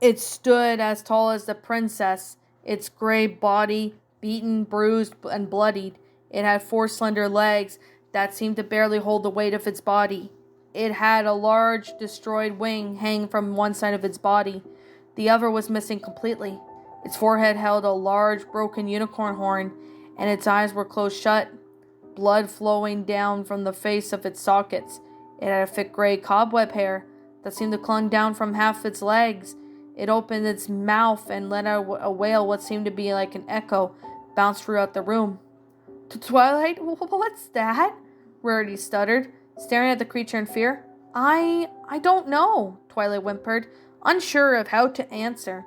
It stood as tall as the princess, its gray body beaten, bruised, and bloodied. It had 4 slender legs that seemed to barely hold the weight of its body. It had a large, destroyed wing hanging from one side of its body. The other was missing completely. Its forehead held a large, broken unicorn horn, and its eyes were closed shut, blood flowing down from the face of its sockets. It had a thick gray cobweb hair that seemed to clung down from half its legs. It opened its mouth and let out a wail, what seemed to be like an echo, bounced throughout the room. Twilight, what's that? Rarity stuttered, staring at the creature in fear. I don't know, Twilight whimpered, unsure of how to answer.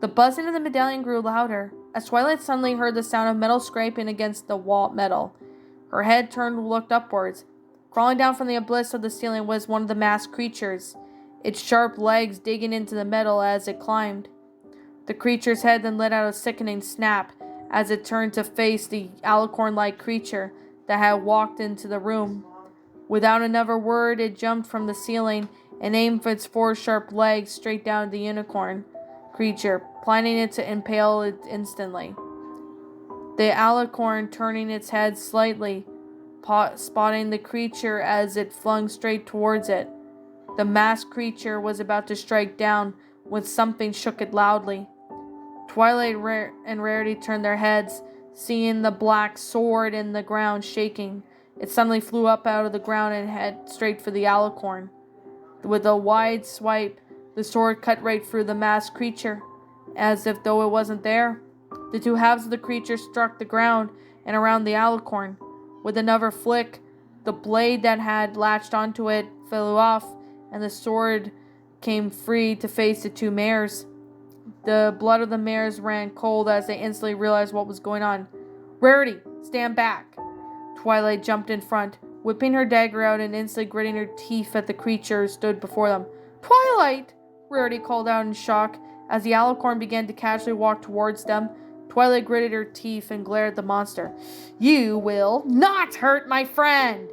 The buzzing of the medallion grew louder, as Twilight suddenly heard the sound of metal scraping against the wall metal. Her head turned and looked upwards. Crawling down from the abyss of the ceiling was one of the masked creatures, its sharp legs digging into the metal as it climbed. The creature's head then let out a sickening snap as it turned to face the alicorn-like creature that had walked into the room. Without another word, it jumped from the ceiling and aimed its 4 sharp legs straight down at the unicorn creature, planning it to impale it instantly. The alicorn turning its head slightly, spotting the creature as it flung straight towards it. The masked creature was about to strike down when something shook it loudly. Twilight and Rarity turned their heads, seeing the black sword in the ground shaking. It suddenly flew up out of the ground and headed straight for the alicorn. With a wide swipe, the sword cut right through the masked creature, as if though it wasn't there. The 2 halves of the creature struck the ground and around the alicorn. With another flick, the blade that had latched onto it flew off, and the sword came free to face the 2 mares. The blood of the mares ran cold as they instantly realized what was going on. Rarity, stand back! Twilight jumped in front, whipping her dagger out and instantly gritting her teeth at the creature stood before them. Twilight! Rarity called out in shock as the alicorn began to casually walk towards them. Twilight gritted her teeth and glared at the monster. You will not hurt my friend!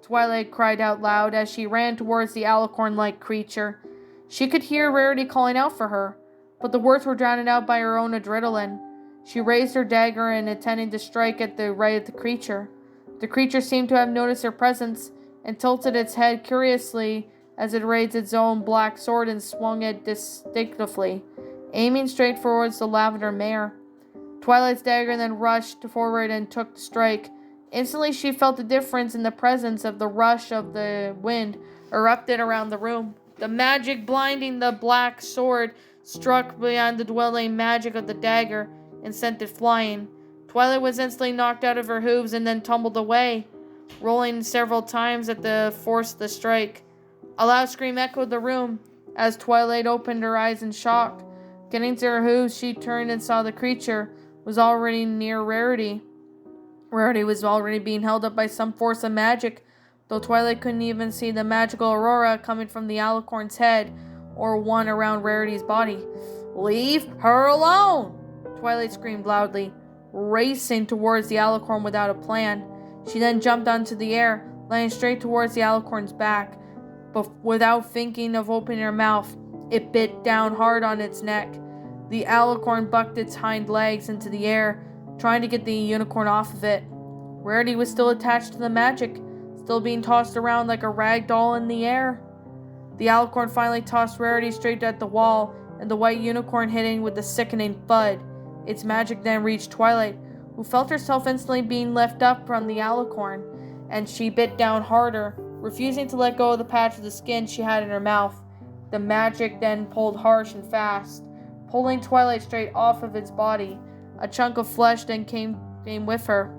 Twilight cried out loud as she ran towards the alicorn-like creature. She could hear Rarity calling out for her, but the words were drowned out by her own adrenaline. She raised her dagger and intended to strike at the right of the creature. The creature seemed to have noticed her presence and tilted its head curiously as it raised its own black sword and swung it distinctively, aiming straight towards the lavender mare. Twilight's dagger then rushed forward and took the strike. Instantly she felt the difference in the presence of the rush of the wind erupted around the room. The magic blinding the black sword struck beyond the dwelling magic of the dagger and sent it flying. Twilight was instantly knocked out of her hooves and then tumbled away, rolling several times at the force of the strike. A loud scream echoed the room as Twilight opened her eyes in shock. Getting to her hooves, she turned and saw the creature was already near Rarity. Rarity was already being held up by some force of magic, though Twilight couldn't even see the magical aurora coming from the alicorn's head or one around Rarity's body. Leave her alone! Twilight screamed loudly, racing towards the alicorn without a plan. She then jumped onto the air, landing straight towards the alicorn's back. But without thinking of opening her mouth, it bit down hard on its neck. The alicorn bucked its hind legs into the air, trying to get the unicorn off of it. Rarity was still attached to the magic, still being tossed around like a rag doll in the air. The alicorn finally tossed Rarity straight at the wall, and the white unicorn hitting with a sickening thud. Its magic then reached Twilight, who felt herself instantly being left up from the alicorn, and she bit down harder, refusing to let go of the patch of the skin she had in her mouth. The magic then pulled harsh and fast, pulling Twilight straight off of its body. A chunk of flesh then came with her.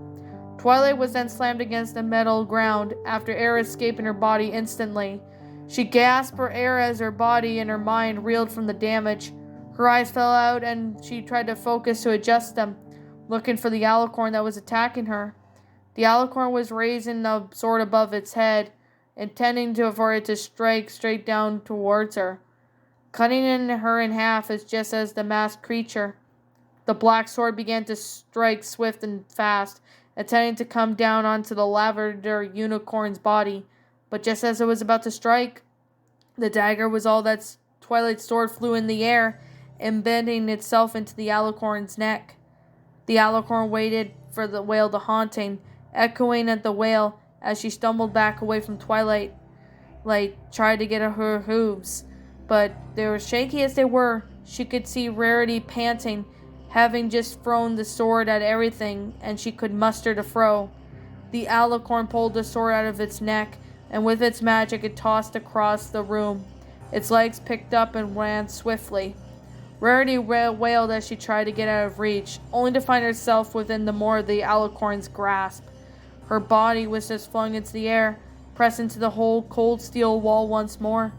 Twilight was then slammed against the metal ground after air escaping her body instantly. She gasped for air as her body and her mind reeled from the damage. Her eyes fell out and she tried to focus to adjust them, looking for the alicorn that was attacking her. The alicorn was raising the sword above its head, intending for it to strike straight down towards her, cutting her in half just as the masked creature. The black sword began to strike swift and fast, intending to come down onto the lavender unicorn's body. But just as it was about to strike, the dagger was all that Twilight's sword flew in the air embedding itself into the alicorn's neck. The alicorn waited for the wail to haunting, echoing at the wail as she stumbled back away from Twilight. Tried to get at her hooves, but they were shaky as they were. She could see Rarity panting, having just thrown the sword at everything, and she could muster to throw. The alicorn pulled the sword out of its neck, and with its magic it tossed across the room. Its legs picked up and ran swiftly. Rarity wailed as she tried to get out of reach, only to find herself within the more of the alicorn's grasp. Her body was just flung into the air, pressed into the whole cold steel wall once more.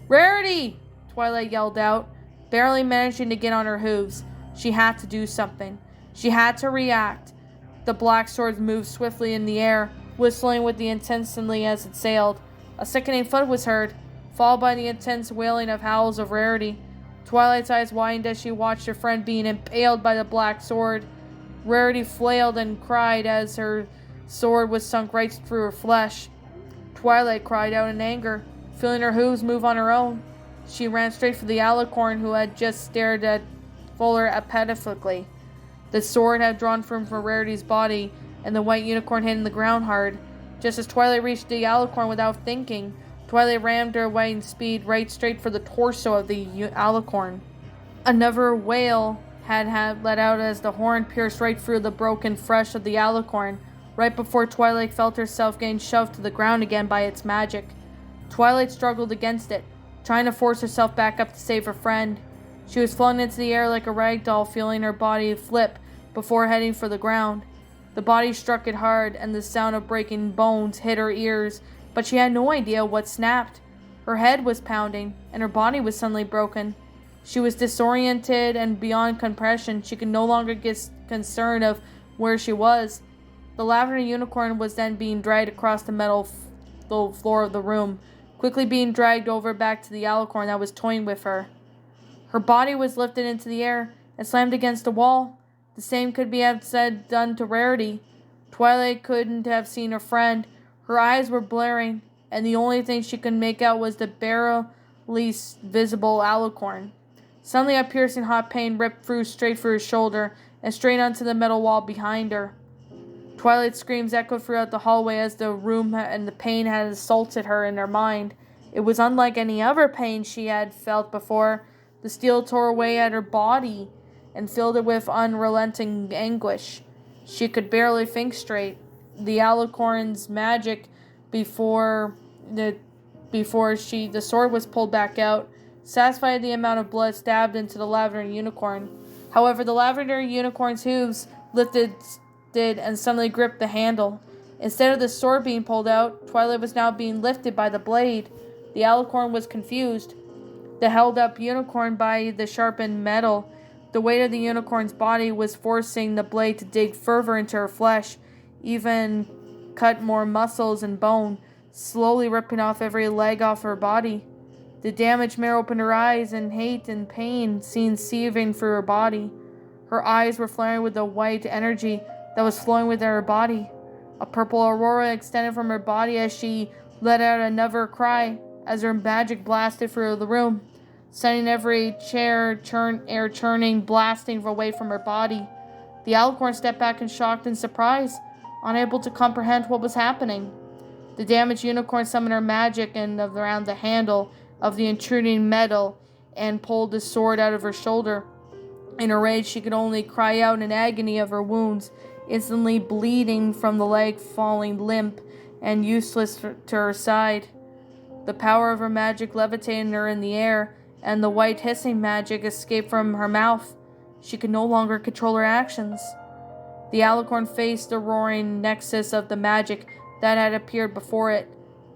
"Rarity!" Twilight yelled out, barely managing to get on her hooves. She had to do something. She had to react. The black sword moved swiftly in the air, whistling with the intensity as it sailed. A sickening thud was heard, followed by the intense wailing of howls of Rarity. Twilight's eyes widened as she watched her friend being impaled by the black sword. Rarity flailed and cried as her sword was sunk right through her flesh. Twilight cried out in anger, feeling her hooves move on her own. She ran straight for the alicorn, who had just stared at Fuller apathetically. The sword had drawn from Rarity's body, and the white unicorn hit in the ground hard. Just as Twilight reached the alicorn without thinking, Twilight rammed her lightning speed right straight for the torso of the alicorn. Another wail had let out as the horn pierced right through the broken flesh of the alicorn, right before Twilight felt herself getting shoved to the ground again by its magic. Twilight struggled against it, trying to force herself back up to save her friend. She was flung into the air like a rag doll, feeling her body flip before heading for the ground. The body struck it hard, and the sound of breaking bones hit her ears, but she had no idea what snapped. Her head was pounding, and her body was suddenly broken. She was disoriented and beyond comprehension. She could no longer get concerned of where she was. The lavender unicorn was then being dragged across the metal floor of the room, quickly being dragged over back to the alicorn that was toying with her. Her body was lifted into the air and slammed against a wall. The same could be done to Rarity. Twilight couldn't have seen her friend. Her eyes were blaring, and the only thing she could make out was the barely visible alicorn. Suddenly a piercing hot pain ripped straight through her shoulder and straight onto the metal wall behind her. Twilight's screams echoed throughout the hallway as the room and the pain had assaulted her in her mind. It was unlike any other pain she had felt before. The steel tore away at her body and filled it with unrelenting anguish. She could barely think straight. The alicorn's magic before the sword was pulled back out satisfied the amount of blood stabbed into the lavender unicorn. However, the lavender unicorn's hooves lifted and suddenly gripped the handle. Instead of the sword being pulled out, Twilight was now being lifted by the blade. The alicorn was confused. The held up unicorn by the sharpened metal. The weight of the unicorn's body was forcing the blade to dig further into her flesh, even cut more muscles and bone, slowly ripping off every leg off her body. The damaged mare opened her eyes, and hate and pain seemed seething through her body. Her eyes were flaring with the white energy that was flowing within her body. A purple aurora extended from her body as she let out another cry, as her magic blasted through the room, sending every air churning, blasting away from her body. The alicorn stepped back in shock and surprise, unable to comprehend what was happening. The damaged unicorn summoned her magic and around the handle of the intruding metal and pulled the sword out of her shoulder. In her rage, she could only cry out in agony of her wounds, instantly bleeding from the leg falling limp and useless to her side. The power of her magic levitated her in the air, and the white hissing magic escaped from her mouth. She could no longer control her actions. The alicorn faced the roaring nexus of the magic that had appeared before it,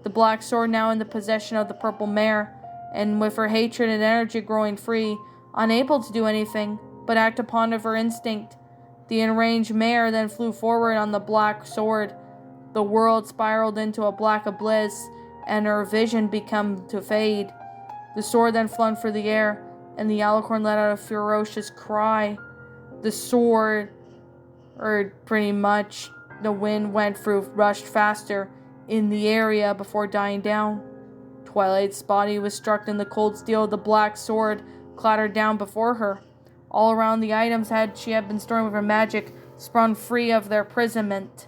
the black sword now in the possession of the purple mare, and with her hatred and energy growing free, unable to do anything but act upon of her instinct. The enraged mare then flew forward on the black sword. The world spiraled into a black abyss, and her vision began to fade. The sword then flung through the air, and the alicorn let out a ferocious cry. The sword, pretty much, the wind went through, rushed faster in the area before dying down. Twilight's body was struck in the cold steel of the black sword, clattered down before her. All around the items she had been storing with her magic spun free of their imprisonment,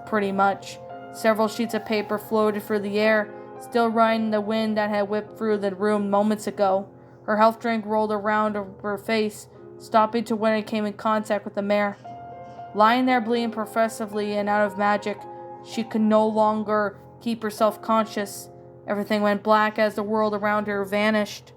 pretty much. Several sheets of paper floated through the air, still riding the wind that had whipped through the room moments ago. Her health drink rolled around her face, stopping to when it came in contact with the mare. Lying there bleeding professively and out of magic, she could no longer keep herself conscious. Everything went black as the world around her vanished.